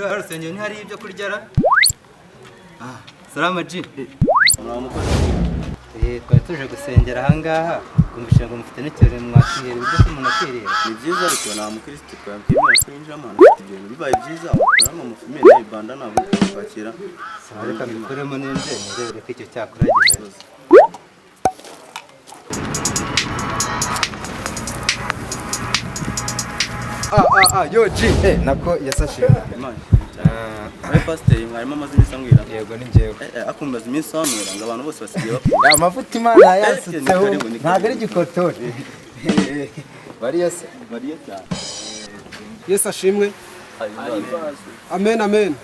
hari urusengero ntihari ibyo kurya ra? Salama G. Twari tuje gusengera ahangaha kumvisha ngo mufite n'ikirere mwakiriye ibyo ko umuntu akiriye. Ni byiza ariko nta mukristo twakwemera kwinjiramo afite ibintu bibaye byiza wakoramo mufimire ibanda ntabwo kwakira. Reka mbikoremo n'inze ndebe ko icyo cyakora gisoza. Yo G, nako yasashije. Pastor mwarimo amazi iminsi ambwira. Yego ni njyewe. Akumbaza iminsi amwira ngo abantu bose basigaye bakunda. Amavuta Imana yasutseho ntabwo ari igikotori. Bariya cyane. Yesu ashimwe. Amen amen.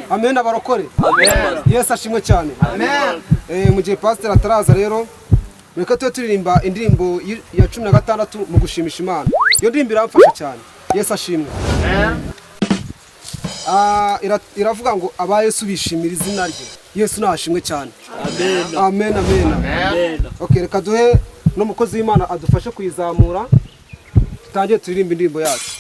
Amen abarokore. Yesu ashimwe cyane. Mu gihe pastor ataraza rero reka turirimba indirimbo ya 16 mu gushimisha Imana. Iyo ndirimbo iramfasha cyane. Yesu ashimwe. Iravuga ngo aba Yesu bishimira izina rye. Yesu nashimwe cyane. Amen amen. Okay, reka duhe n'umukozi w'Imana adufashe kuyizamura. Tutangiye turirimba indirimbo yacu.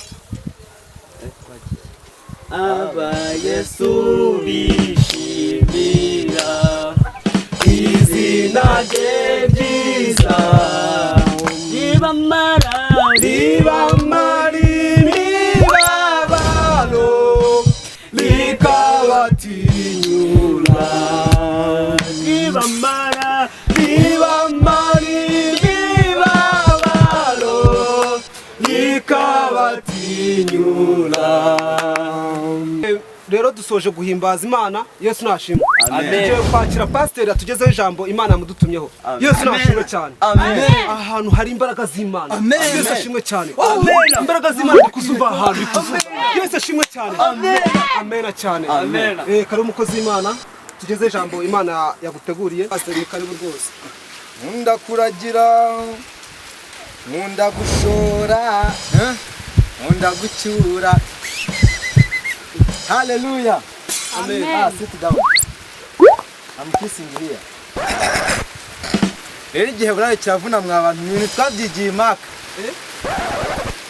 Aba Yesu bishimira izina rye ryiza ribamara imibabaro likabatinyura ribamara imibabaro likabatinyura. Rero dusoje guhimbaza Imana. Yesu nashimwe. Amen. Kwakira pastor atugezeho ijambo Imana yamudutumyeho. Yesu nashimwe cyane. Ahantu hari imbaraga z'Imana. Yesu ashimwe cyane. Imbaraga z'Imana kuzuva ahantu bikuzuva. Yesu ashimwe cyane. Amen cyane. Kari umukozi w'Imana tugeze ijambo Imana yaguteguriye. Pastor karibu rwose. Nkunda kuragira, nkunda gushora, nkunda gucyura. Hallelujah. Amen. Sit down. I'm kissing here. Rero igihe burayi cyavuna mwa abantu ibintu twabyigiye Maka.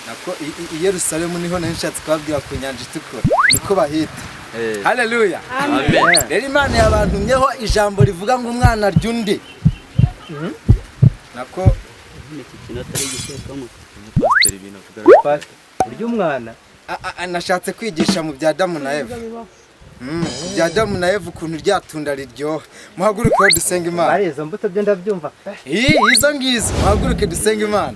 Nako i Yerusalemu niho nashatse kubabwira ku nyanja itukura. Niko bahita. Hallelujah. Amen. Rero Imana yabantumyeho ijambo rivuga ngo umwana ryundi. Nako iki kinatari gisekamo pastor ibintu kugaragara. pastor urya umwana nashatse kwigisha mu bya Adamu na Eva. Bya Adamu na Eva ukuntu ryatunda riryoha. Muhaguruke dusenga Imana. Bari izo mbuto byo ndabyumva. Izo ngizo muhaguruke dusenga Imana.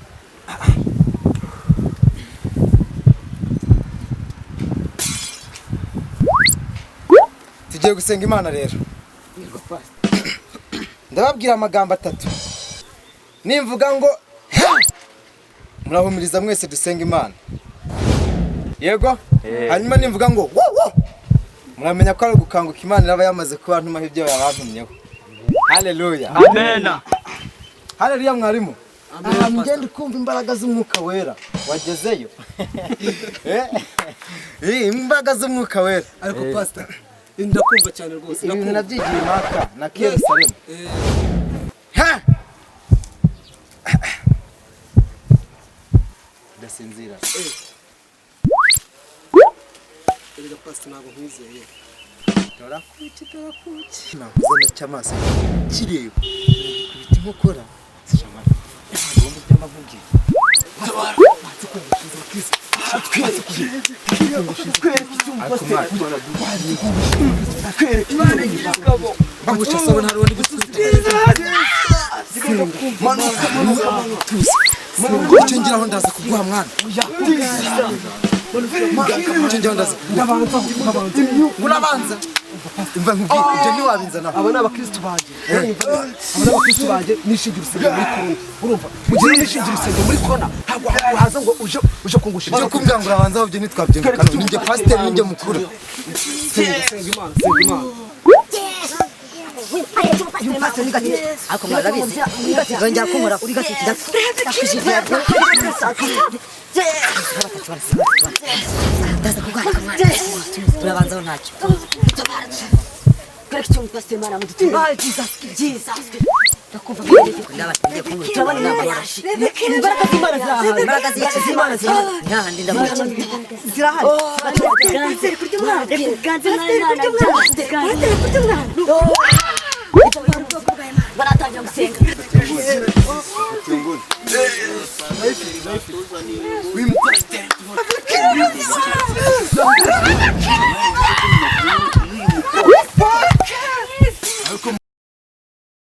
Tugiye gusenga Imana rero. Ndababwira amagambo 3. Nimvuga ngo murahumiriza mwese dusenga Imana. Yego? Hanyuma nimvuga ngo wo muramenya ko ari gukanguka Imana iraba yamaze kuba ntumaho ibyo yabantumyeho. Hallelujah. Amen. Hallelujah mwarimu. Amen. Ngende kumva imbaraga z'umwuka wera. Wagezeyo. Imbaraga z'umwuka wera. Ariko pastor ndakumva cyane rwose. Ibintu nabyigiye Maka na Yerusalemu. Ndasinzira. Erega pastor ntabwo nkwizeye. Torakuki. Nakuze n'cyamaso. Kireba. Kubita inkokora. Sishama. Ngomba by'amavugi. Ngiraho ndaza kuguha mwana. Urabanza. Umva nkubwire ibyo ni wabinzana. Aba n'abakristo banje. Abakristo banje nishingira urusengero muri corona. Urumva? Mugiye nishingira urusengero muri corona. Ntabwo haza ngo uje kungushira. Byo kumbwira ngo urabanza ahubwo ntitwabyumvikana. Ninjye pastor ninjye mukuru. Senga Imana. Pastor nigati ako mwarabizi ngongera kumura uri gatiki ndakujije ndaza kugana urabanza ntacyo Pastor Imana mudutima Jesus ndakumva ndabatinze kumwe turabona inama yashi imbaraga z'Imana zirahari imbaraga z'Imana zirahari ntahandi ndabona zirahari ganze kurya umwana ganze kurya umwana baratangira gusenga